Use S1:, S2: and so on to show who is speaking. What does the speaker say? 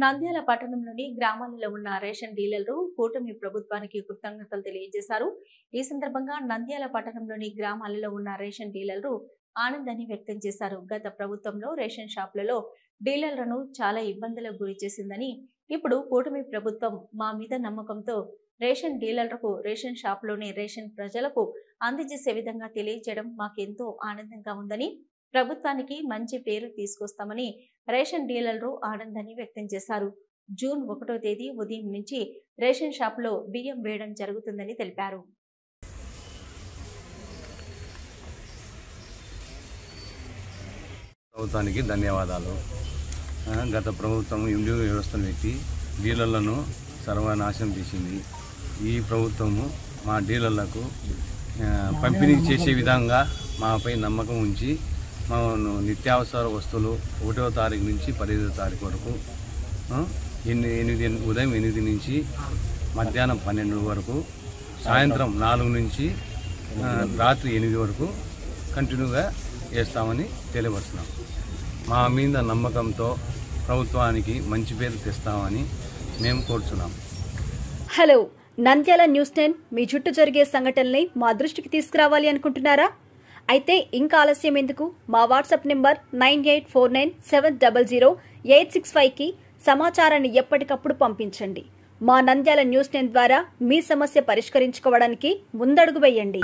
S1: నంద్యాల పట్టణంలోని గ్రామాలలో ఉన్న రేషన్ డీలర్లు కూటమి ప్రభుత్వానికి కృతజ్ఞతలు తెలియజేశారు. ఈ సందర్భంగా నంద్యాల పట్టణంలోని గ్రామాలలో ఉన్న రేషన్ డీలర్లు ఆనందాన్ని వ్యక్తం చేశారు. గత ప్రభుత్వంలో రేషన్ షాపులలో డీలర్లను చాలా ఇబ్బందులకు గురి చేసిందని, ఇప్పుడు కూటమి ప్రభుత్వం మా మీద నమ్మకంతో రేషన్ డీలర్లకు రేషన్ షాపులోని రేషన్ ప్రజలకు అందజేసే విధంగా తెలియజేయడం మాకెంతో ఆనందంగా ఉందని, ప్రభుత్వానికి మంచి పేరు తీసుకొస్తామని రేషన్ డీలర్లు ఆనందాన్ని వ్యక్తం చేశారు. జూన్ 1వ తేదీ ఉదయం నుంచి రేషన్ షాపులో బియ్యం వేయడం జరుగుతుందని తెలిపారు.
S2: ప్రభుత్వానికి ధన్యవాదాలు. గత ప్రభుత్వం ఎండిఓ వ్యవస్థను పెట్టి డీలర్లను సర్వనాశనం చేసింది. ఈ ప్రభుత్వము మా డీలర్లకు పంపిణీ చేసే విధంగా మాపై నమ్మకం ఉంచి నిత్యావసర వస్తువులు 1వ తారీఖు నుంచి 15వ తారీఖు వరకు ఉదయం 8 నుంచి మధ్యాహ్నం 12 వరకు, సాయంత్రం 4 నుంచి రాత్రి 8 వరకు కంటిన్యూగా వేస్తామని తెలియపరుస్తున్నాం. మా మీద నమ్మకంతో ప్రభుత్వానికి మంచి పేరు తెస్తామని మేము కోరుచున్నాం.
S3: హలో, నంద్యాల న్యూస్ 10 మీ చుట్టూ జరిగే సంఘటనల్ని మా దృష్టికి తీసుకురావాలి అనుకుంటున్నారా? అయితే ఇంకా ఆలస్యం ఎందుకు? మా వాట్సాప్ నెంబర్ 9849700865కి సమాచారాన్ని ఎప్పటికప్పుడు పంపించండి. మా నంద్యాల న్యూస్ 10 ద్వారా మీ సమస్య పరిష్కరించుకోవడానికి ముందడుగు వేయండి.